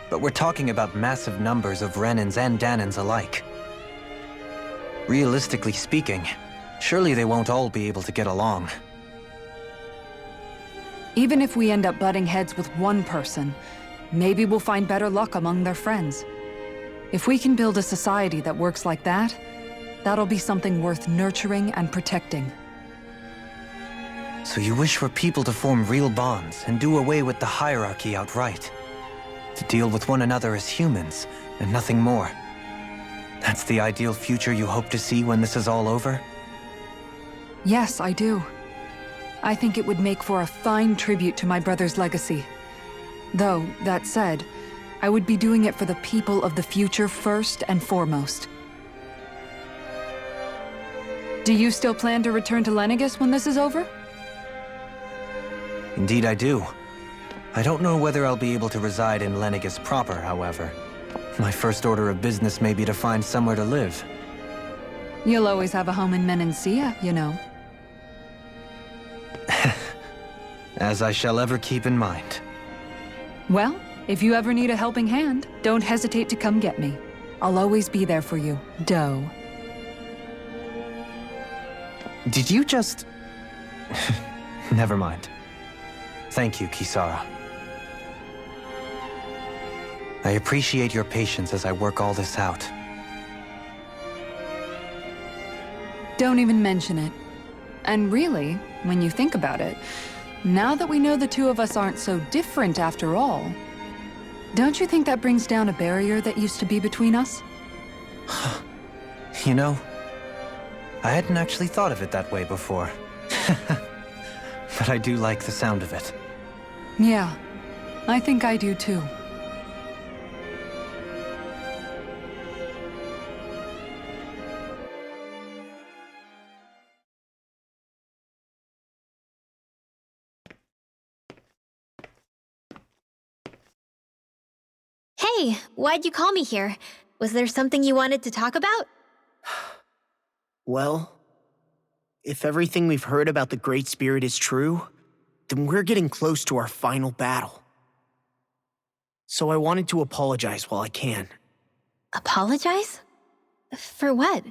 Speaker 3: but we're talking about massive numbers of Renans and Dahnans alike. Realistically speaking, surely they won't all be able to get along.
Speaker 2: Even if we end up butting heads with one person, maybe we'll find better luck among their friends. If we can build a society that works like that, that'll be something worth nurturing and protecting.
Speaker 3: So you wish for people to form real bonds and do away with the hierarchy outright? To deal with one another as humans, and nothing more. That's the ideal future you hope to see when this is all over?
Speaker 2: Yes, I do. I think it would make for a fine tribute to my brother's legacy. Though, that said, I would be doing it for the people of the future first and foremost. Do you still plan to return to Lenegis when this is over?
Speaker 3: Indeed I do. I don't know whether I'll be able to reside in Lenegis proper, however. My first order of business may be to find somewhere to live.
Speaker 2: You'll always have a home in Menancia, you know.
Speaker 3: As I shall ever keep in mind.
Speaker 2: Well, if you ever need a helping hand, don't hesitate to come get me. I'll always be there for you, Doe.
Speaker 3: Did you just... Never mind. Thank you, Kisara. I appreciate your patience as I work all this out.
Speaker 2: Don't even mention it. And really, when you think about it, now that we know the two of us aren't so different after all, don't you think that brings down a barrier that used to be between us?
Speaker 3: You know, I hadn't actually thought of it that way before. But I do like the sound of it.
Speaker 2: Yeah, I think I do too.
Speaker 5: Hey, why'd you call me here? Was there something you wanted to talk about?
Speaker 1: Well, if everything we've heard about the Great Spirit is true, then we're getting close to our final battle. So I wanted to apologize while I can.
Speaker 5: Apologize? For what?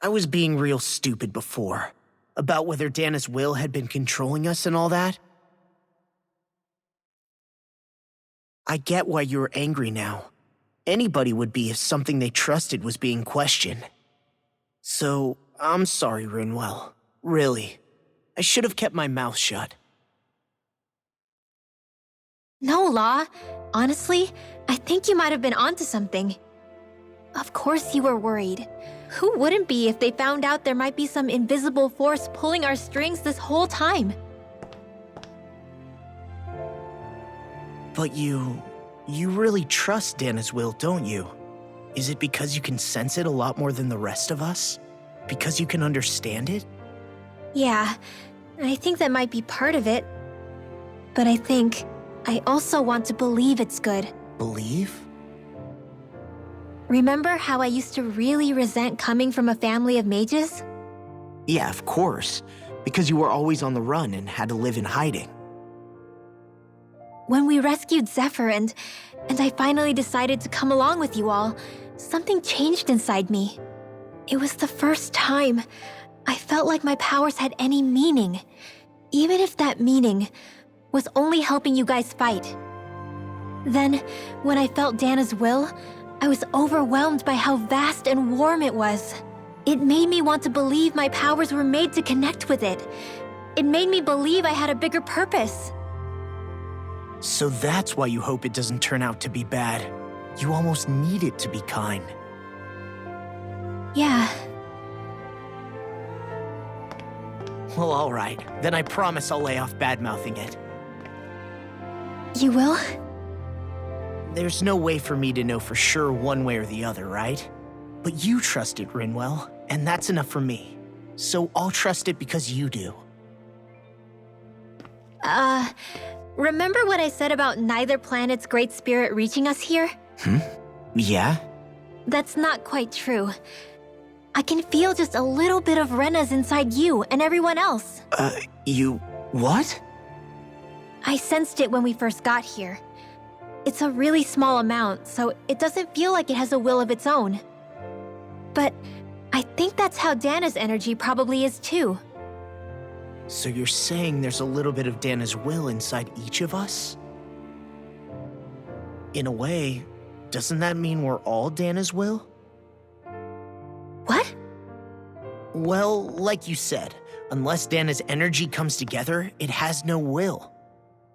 Speaker 1: I was being real stupid before, about whether Dana's will had been controlling us and all that. I get why you're angry now. Anybody would be if something they trusted was being questioned. So, I'm sorry, Rinwell. Really. I should have kept my mouth shut.
Speaker 5: No, Law. Honestly, I think you might have been onto something. Of course you were worried. Who wouldn't be if they found out there might be some invisible force pulling our strings this whole time?
Speaker 1: But you really trust Dana's will, don't you? Is it because you can sense it a lot more than the rest of us? Because you can understand it?
Speaker 5: Yeah, I think that might be part of it. But I also want to believe it's good.
Speaker 1: Believe?
Speaker 5: Remember how I used to really resent coming from a family of mages?
Speaker 1: Yeah, of course. Because you were always on the run and had to live in hiding.
Speaker 5: When we rescued Zephyr and I finally decided to come along with you all, something changed inside me. It was the first time I felt like my powers had any meaning, even if that meaning was only helping you guys fight. Then, when I felt Dana's will, I was overwhelmed by how vast and warm it was. It made me want to believe my powers were made to connect with it. It made me believe I had a bigger purpose.
Speaker 1: So that's why you hope it doesn't turn out to be bad. You almost need it to be kind.
Speaker 5: Yeah.
Speaker 1: Well, alright. Then I promise I'll lay off bad-mouthing it.
Speaker 5: You will?
Speaker 1: There's no way for me to know for sure one way or the other, right? But you trust it, Rinwell, and that's enough for me. So I'll trust it because you do.
Speaker 5: Remember what I said about neither planet's great spirit reaching us here?
Speaker 1: Yeah?
Speaker 5: That's not quite true. I can feel just a little bit of Rena's inside you and everyone else.
Speaker 1: What?
Speaker 5: I sensed it when we first got here. It's a really small amount, so it doesn't feel like it has a will of its own. But I think that's how Dana's energy probably is too.
Speaker 1: So you're saying there's a little bit of Dana's will inside each of us? In a way, doesn't that mean we're all Dana's will?
Speaker 5: What?
Speaker 1: Well, like you said, unless Dana's energy comes together, it has no will.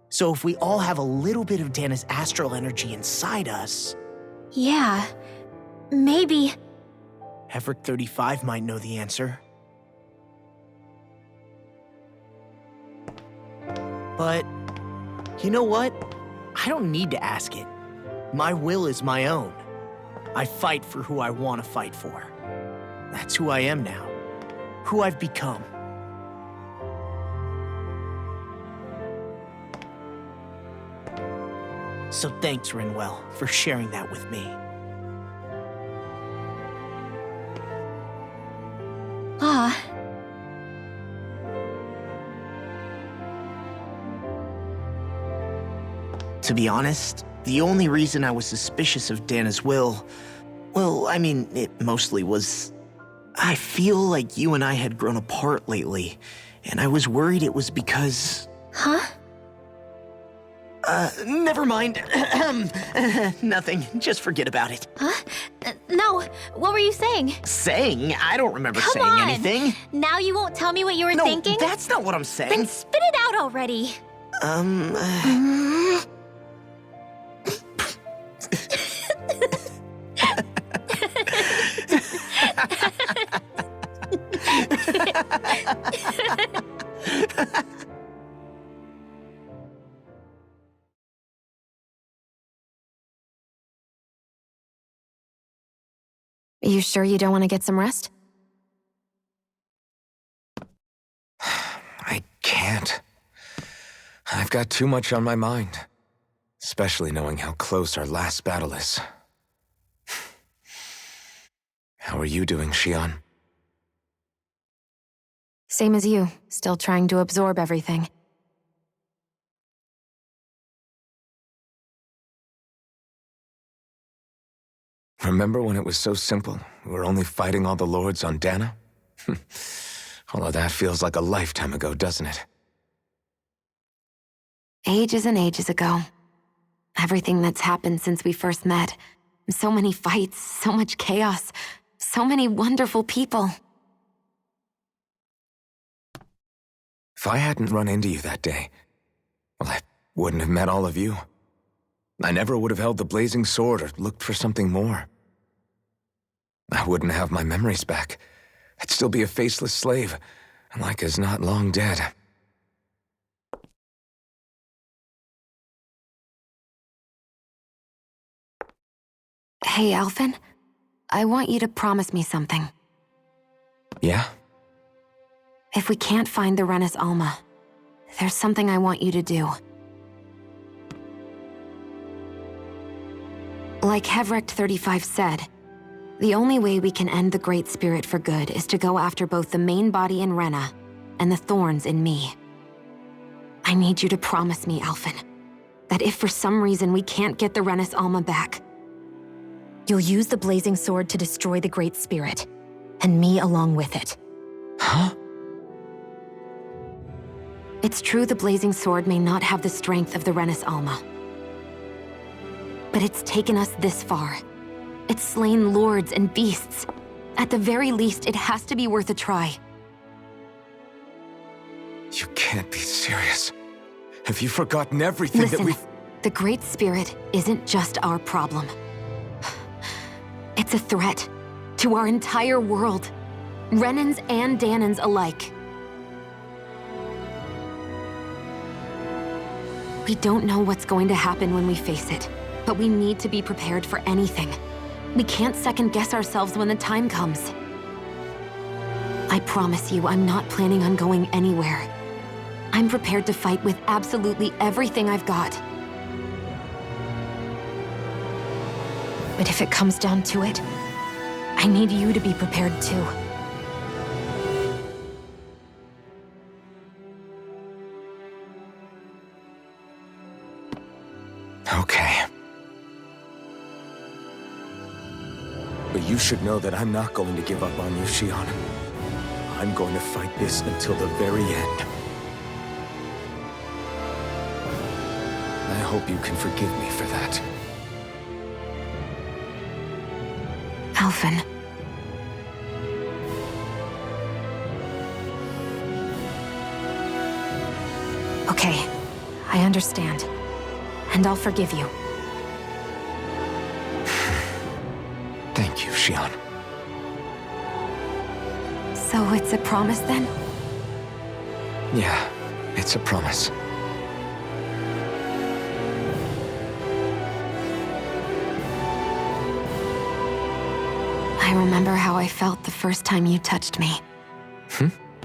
Speaker 1: So if we all have a little bit of Dana's astral energy inside us,
Speaker 5: Yeah, maybe.
Speaker 1: Heverick 35 might know the answer. But, you know what? I don't need to ask it. My will is my own. I fight for who I want to fight for. That's who I am now. Who I've become. So thanks, Rinwell, for sharing that with me.
Speaker 5: Ah.
Speaker 1: To be honest, the only reason I was suspicious of Dana's will, well, I mean, it mostly was... I feel like you and I had grown apart lately, and I was worried it was because...
Speaker 5: Huh?
Speaker 1: Never mind. Nothing. Just forget about it.
Speaker 5: Huh? No, what were you saying?
Speaker 1: Saying? I don't remember
Speaker 5: Come
Speaker 1: saying
Speaker 5: on.
Speaker 1: anything.
Speaker 5: Now you won't tell me what you were
Speaker 1: No,
Speaker 5: thinking?
Speaker 1: that's not what I'm saying.
Speaker 5: Then spit it out already.
Speaker 4: You sure you don't want to get some rest?
Speaker 6: I can't. I've got too much on my mind. Especially knowing how close our last battle is. How are you doing, Xion?
Speaker 4: Same as you, still trying to absorb everything.
Speaker 6: Remember when it was so simple? We were only fighting all the lords on Dana? All of that feels like a lifetime ago, doesn't it?
Speaker 4: Ages and ages ago. Everything that's happened since we first met. So many fights, so much chaos, so many wonderful people.
Speaker 6: If I hadn't run into you that day, well, I wouldn't have met all of you. I never would have held the blazing sword or looked for something more. I wouldn't have my memories back. I'd still be a faceless slave, like as not long dead.
Speaker 4: Hey, Alphen. I want you to promise me something.
Speaker 6: Yeah?
Speaker 4: If we can't find the Renis Alma, there's something I want you to do. Like Heverick 35 said, the only way we can end the Great Spirit for good is to go after both the main body in Rena and the thorns in me. I need you to promise me, Alphen, that if for some reason we can't get the Renis Alma back, you'll use the Blazing Sword to destroy the Great Spirit, and me along with it.
Speaker 6: Huh?
Speaker 4: It's true the Blazing Sword may not have the strength of the Renis Alma, but it's taken us this far. It's slain lords and beasts. At the very least, it has to be worth a try.
Speaker 6: You can't be serious. Have you forgotten everything
Speaker 4: Listen,
Speaker 6: that we've...
Speaker 4: the Great Spirit isn't just our problem. It's a threat to our entire world, Renans and Danans alike. We don't know what's going to happen when we face it, but we need to be prepared for anything. We can't second-guess ourselves when the time comes. I promise you, I'm not planning on going anywhere. I'm prepared to fight with absolutely everything I've got. But if it comes down to it, I need you to be prepared too.
Speaker 6: Okay. But you should know that I'm not going to give up on you, Xion. I'm going to fight this until the very end. I hope you can forgive me for that.
Speaker 4: Alphen. Okay, I understand. And I'll forgive you.
Speaker 6: Thank you, Xion.
Speaker 4: So it's a promise then?
Speaker 6: Yeah, it's a promise.
Speaker 4: I remember how I felt the first time you touched me.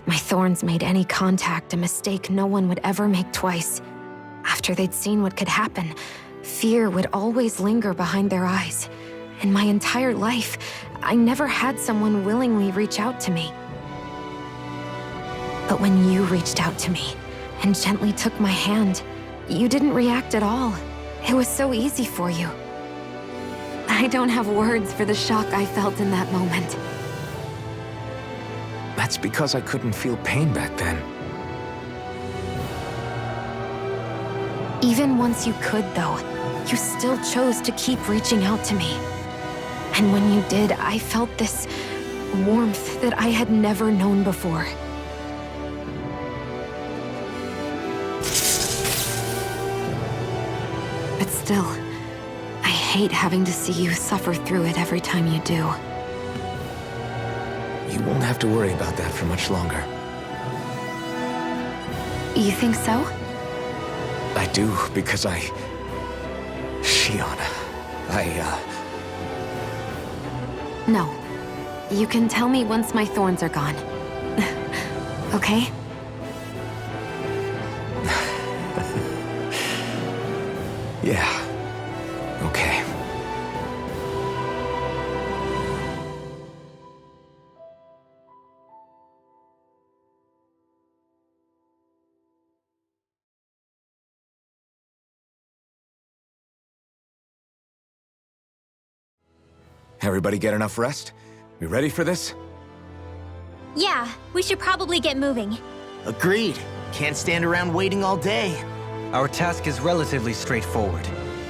Speaker 4: My thorns made any contact a mistake no one would ever make twice. After they'd seen what could happen, fear would always linger behind their eyes. In my entire life, I never had someone willingly reach out to me. But when you reached out to me and gently took my hand, you didn't react at all. It was so easy for you. I don't have words for the shock I felt in that moment.
Speaker 6: That's because I couldn't feel pain back then.
Speaker 4: Even once you could, though, you still chose to keep reaching out to me. And when you did, I felt this warmth that I had never known before. But still, I hate having to see you suffer through it every time you do.
Speaker 6: You won't have to worry about that for much longer.
Speaker 4: You think so?
Speaker 6: I do, because Xion,
Speaker 4: No. You can tell me once my thorns are gone. Okay?
Speaker 6: Yeah. Okay. Everybody get enough rest? We ready for this?
Speaker 5: Yeah, we should probably get moving.
Speaker 1: Agreed. Can't stand around waiting all day.
Speaker 3: Our task is relatively straightforward.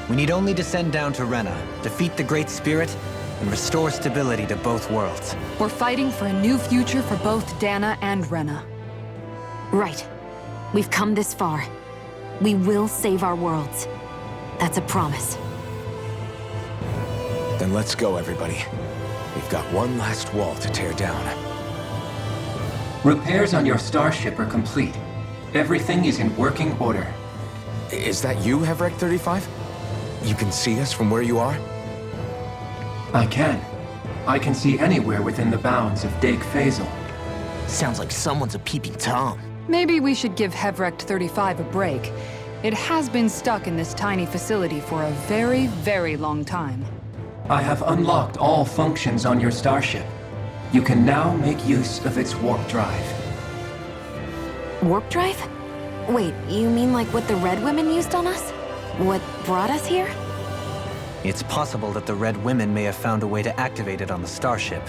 Speaker 3: We need only descend down to Rena, defeat the Great Spirit, and restore stability to both worlds.
Speaker 2: We're fighting for a new future for both Dana and Rena.
Speaker 4: Right. We've come this far. We will save our worlds. That's a promise.
Speaker 6: Then let's go, everybody. We've got one last wall to tear down.
Speaker 11: Repairs on your starship are complete. Everything is in working order.
Speaker 6: Is that you, Hevrek 35? You can see us from where you are?
Speaker 11: I can. I can see anywhere within the bounds of Dake Faisal.
Speaker 1: Sounds like someone's a peeping Tom.
Speaker 2: Maybe we should give Hevrekt 35 a break. It has been stuck in this tiny facility for a very, very long time.
Speaker 11: I have unlocked all functions on your starship. You can now make use of its warp drive.
Speaker 4: Warp drive? Wait, you mean like what the Red Women used on us? What brought us here?
Speaker 3: It's possible that the Red Women may have found a way to activate it on the starship.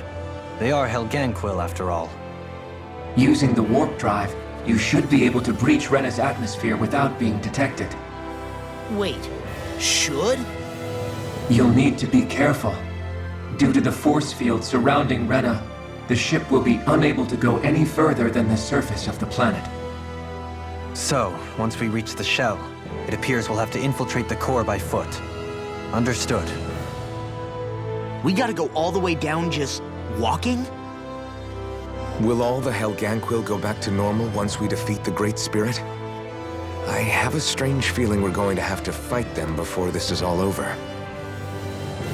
Speaker 3: They are Helganquil, after all.
Speaker 11: Using the warp drive, you should be able to breach Rena's atmosphere without being detected.
Speaker 1: Wait, should?
Speaker 11: You'll need to be careful. Due to the force field surrounding Rena, the ship will be unable to go any further than the surface of the planet.
Speaker 3: So, once we reach the shell, it appears we'll have to infiltrate the core by foot. Understood.
Speaker 1: We gotta go all the way down just walking?
Speaker 6: Will all the Helganquil go back to normal once we defeat the Great Spirit? I have a strange feeling we're going to have to fight them before this is all over.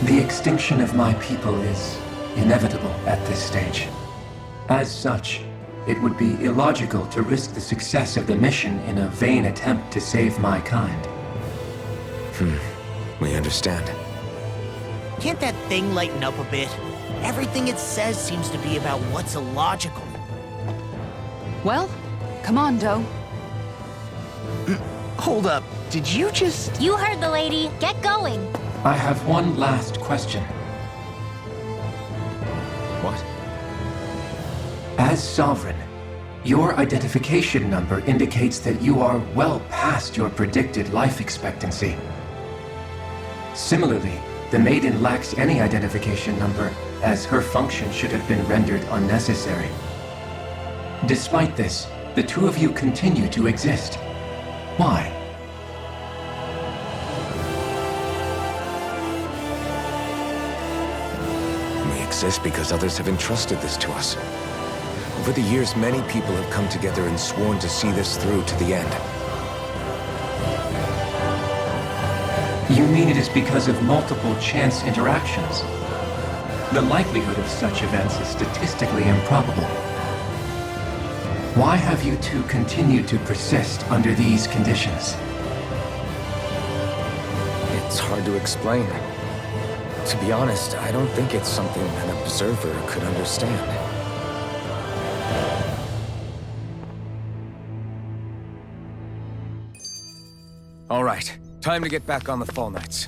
Speaker 11: The extinction of my people is inevitable at this stage. As such, it would be illogical to risk the success of the mission in a vain attempt to save my kind.
Speaker 6: We understand.
Speaker 1: Can't that thing lighten up a bit? Everything it says seems to be about what's illogical.
Speaker 2: Well, come on, Doe.
Speaker 1: Hold up, did you just...
Speaker 5: You heard the lady. Get going.
Speaker 11: I have one last question.
Speaker 6: What?
Speaker 11: As Sovereign, your identification number indicates that you are well past your predicted life expectancy. Similarly, the Maiden lacks any identification number, as her function should have been rendered unnecessary. Despite this, the two of you continue to exist. Why?
Speaker 6: We exist because others have entrusted this to us. Over the years, many people have come together and sworn to see this through to the end.
Speaker 11: You mean it is because of multiple chance interactions? The likelihood of such events is statistically improbable. Why have you two continued to persist under these conditions?
Speaker 6: It's hard to explain. To be honest, I don't think it's something an observer could understand. All right, time to get back on the Fall Knights.